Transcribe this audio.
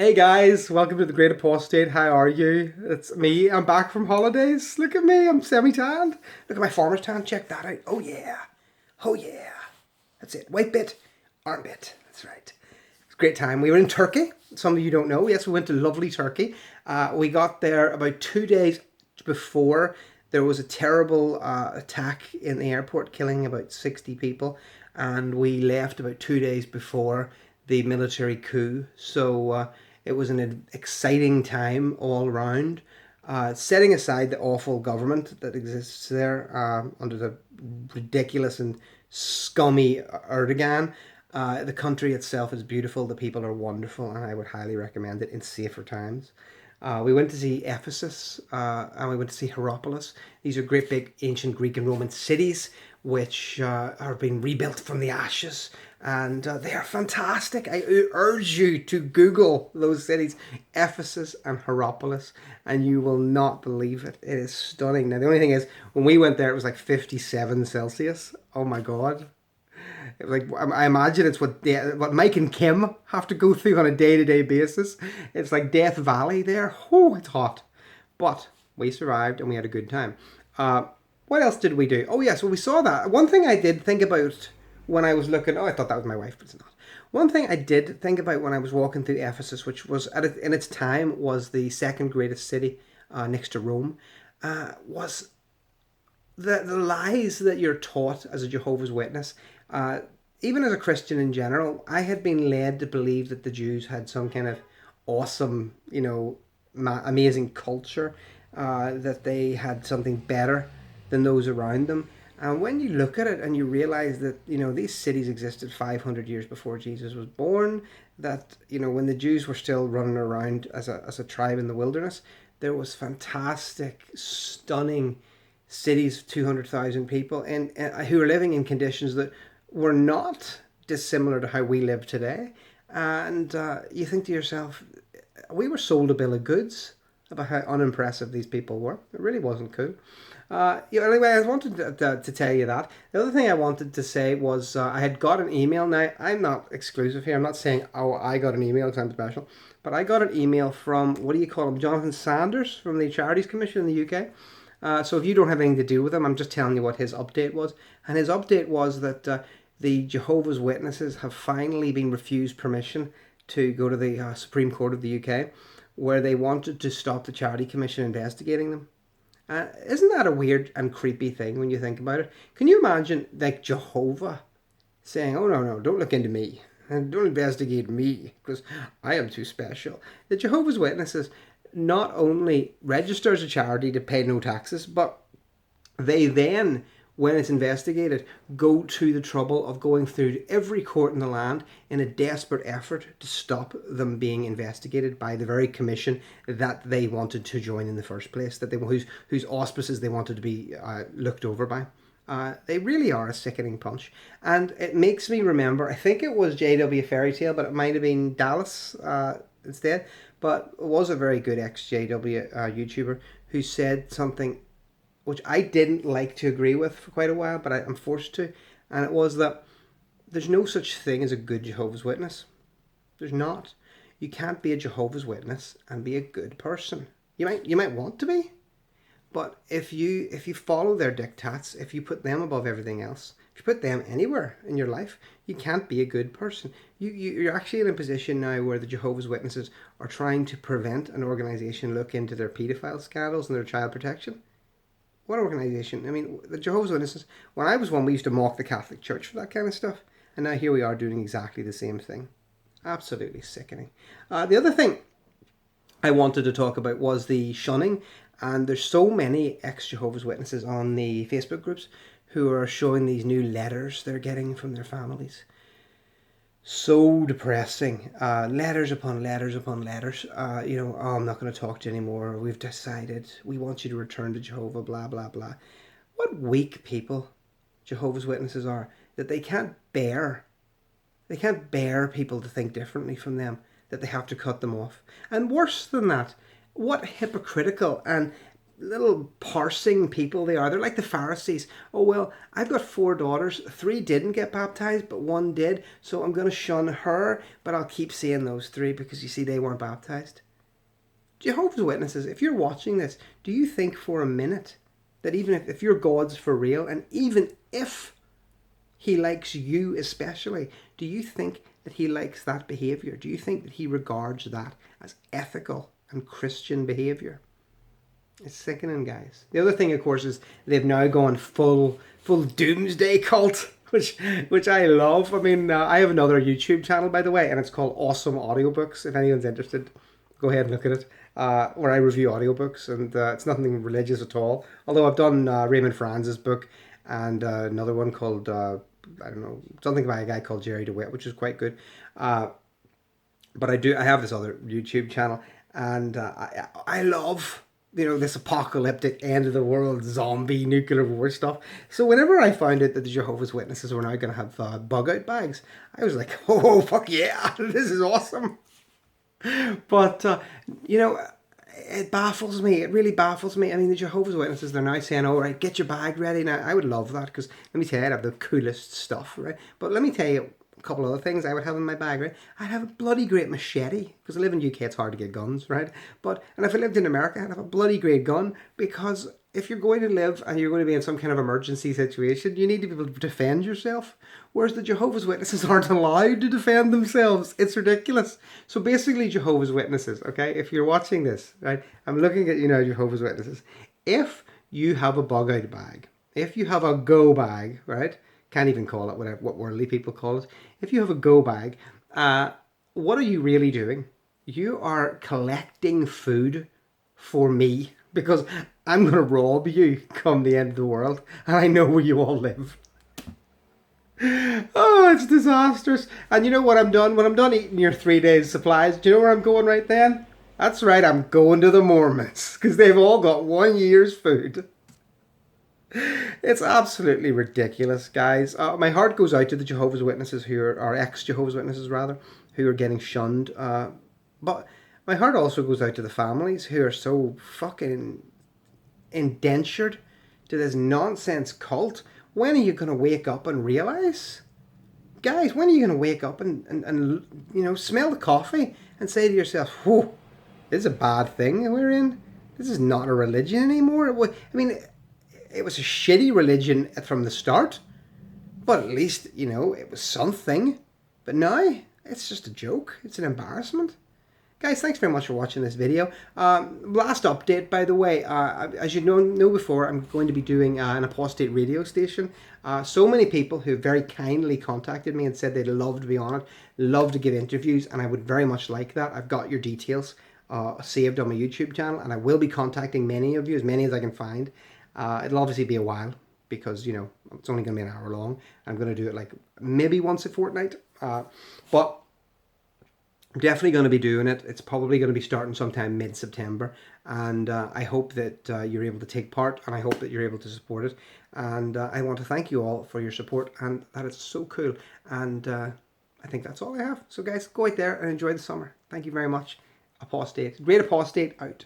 Hey guys, welcome to the Great Apostate. How are you? It's me. I'm back from holidays. Look at me. I'm semi-tanned. Look at my farmer's tan. Check that out. Oh yeah. Oh yeah. That's it. White bit, armpit. That's right. It's a great time. We were in Turkey. Some of you don't know. Yes, we went to lovely Turkey. We got there about 2 days before there was a terrible attack in the airport, killing about 60 people. And we left about 2 days before the military coup. So it was an exciting time all round. Setting aside the awful government that exists there under the ridiculous and scummy Erdogan, the country itself is beautiful. The people are wonderful, and I would highly recommend it in safer times. We went to see Ephesus and we went to see Hierapolis. These are great big ancient Greek and Roman cities which are being rebuilt from the ashes, and they are fantastic. I urge you to Google those cities, Ephesus and Hierapolis, and you will not believe it. It is stunning. Now, the only thing is, when we went there, it was like 57 Celsius. Oh my God. It was like, I imagine it's what Mike and Kim have to go through on a day-to-day basis. It's like Death Valley there. Oh, it's hot. But we survived and we had a good time. What else did we do? Oh, yes, well, we saw that. One thing I did think about when I was looking, I thought that was my wife, but it's not. One thing I did think about when I was walking through Ephesus, which was in its time was the second greatest city next to Rome, was the lies that you're taught as a Jehovah's Witness. Even as a Christian in general, I had been led to believe that the Jews had some kind of awesome, amazing culture, that they had something better than those around them. And when you look at it and you realize that, these cities existed 500 years before Jesus was born, that, when the Jews were still running around as a tribe in the wilderness, there was fantastic, stunning cities of 200,000 people and who are living in conditions that were not dissimilar to how we live today. And you think to yourself, we were sold a bill of goods about how unimpressive these people were. It really wasn't cool. Anyway, I wanted to tell you that. The other thing I wanted to say was I had got an email. Now, I'm not exclusive here. I'm not saying, oh, I got an email because I'm special. But I got an email from, what do you call him, Jonathan Sanders from the Charities Commission in the UK. So if you don't have anything to do with him, I'm just telling you what his update was. And his update was that the Jehovah's Witnesses have finally been refused permission to go to the Supreme Court of the UK, where they wanted to stop the Charity Commission investigating them. Isn't that a weird and creepy thing when you think about it? Can you imagine, like, Jehovah saying, oh, no, don't look into me. And don't investigate me, because I am too special. The Jehovah's Witnesses not only register as a charity to pay no taxes, but they then, when it's investigated, go to the trouble of going through every court in the land in a desperate effort to stop them being investigated by the very commission that they wanted to join in the first place, whose auspices they wanted to be looked over by. They really are a sickening punch. And it makes me remember, I think it was J.W. Fairy Tale, but it might have been Dallas instead. But it was a very good ex-J.W. YouTuber who said something which I didn't like to agree with for quite a while, but I'm forced to. And it was that there's no such thing as a good Jehovah's Witness. There's not. You can't be a Jehovah's Witness and be a good person. You might want to be, but if you follow their diktats, if you put them above everything else, if you put them anywhere in your life, you can't be a good person. You're actually in a position now where the Jehovah's Witnesses are trying to prevent an organization look into their paedophile scandals and their child protection. What organization? I mean, the Jehovah's Witnesses, when I was one, we used to mock the Catholic Church for that kind of stuff. And now here we are doing exactly the same thing. Absolutely sickening. The other thing I wanted to talk about was the shunning. And there's so many ex-Jehovah's Witnesses on the Facebook groups who are showing these new letters they're getting from their families. So depressing. Letters upon letters upon letters. Oh, I'm not going to talk to you anymore. We've decided. We want you to return to Jehovah, blah, blah, blah. What weak people Jehovah's Witnesses are, that they can't bear people to think differently from them, that they have to cut them off. And worse than that, what hypocritical and little parsing people they are. They're like the Pharisees. Oh, well, I've got 4 daughters. 3 didn't get baptized, but 1 did. So I'm going to shun her, but I'll keep seeing those 3 because you see they weren't baptized. Jehovah's Witnesses, if you're watching this, do you think for a minute that even if your God's for real, and even if he likes you especially, do you think that he likes that behaviour? Do you think that he regards that as ethical and Christian behaviour? It's sickening, guys. The other thing, of course, is they've now gone full doomsday cult, which I love. I mean, I have another YouTube channel, by the way, and it's called Awesome Audiobooks. If anyone's interested, go ahead and look at it, where I review audiobooks, and it's nothing religious at all. Although I've done Raymond Franz's book and another one called, I don't know, something by a guy called Jerry DeWitt, which is quite good. But I have this other YouTube channel, and I love, this apocalyptic end of the world zombie nuclear war stuff. So whenever I found out that the Jehovah's Witnesses were now going to have bug out bags, I was like, oh, fuck yeah, this is awesome. But, it baffles me. It really baffles me. I mean, the Jehovah's Witnesses, they're now saying, all right, get your bag ready. Now, I would love that because, let me tell you, I'd have the coolest stuff, right? But let me tell you a couple other things I would have in my bag, right? I'd have a bloody great machete because I live in UK, it's hard to get guns, right? And if I lived in America, I'd have a bloody great gun because if you're going to live and you're going to be in some kind of emergency situation, you need to be able to defend yourself. Whereas the Jehovah's Witnesses aren't allowed to defend themselves. It's ridiculous. So basically, Jehovah's Witnesses, okay, if you're watching this, right, I'm looking at you now, Jehovah's Witnesses. If you have a bug out bag, if you have a go bag, right, can't even call it what worldly people call it. If you have a go bag, what are you really doing? You are collecting food for me because I'm going to rob you come the end of the world, and I know where you all live. Oh, it's disastrous. And you know what I'm done? When I'm done eating your 3 days supplies, do you know where I'm going right then? That's right, I'm going to the Mormons because they've all got 1 year's food. It's absolutely ridiculous, guys. My heart goes out to the Jehovah's Witnesses or ex-Jehovah's Witnesses rather, who are getting shunned. But my heart also goes out to the families who are so fucking indentured to this nonsense cult. When are you going to wake up and realize? Guys, when are you going to wake up and smell the coffee and say to yourself, whoa, this is a bad thing we're in. This is not a religion anymore. It was a shitty religion from the start, but at least, it was something. But now, it's just a joke. It's an embarrassment. Guys, thanks very much for watching this video. Last update, by the way, as you know before, I'm going to be doing an Apostate radio station. So many people who very kindly contacted me and said they'd love to be on it, love to give interviews, and I would very much like that. I've got your details saved on my YouTube channel, and I will be contacting many of you, as many as I can find. It'll obviously be a while because, it's only going to be an hour long. I'm going to do it like maybe once a fortnight. But I'm definitely going to be doing it. It's probably going to be starting sometime mid-September. And I hope that you're able to take part, and I hope that you're able to support it. And I want to thank you all for your support, and that is so cool. And I think that's all I have. So guys, go out there and enjoy the summer. Thank you very much. Apostate. Great Apostate out.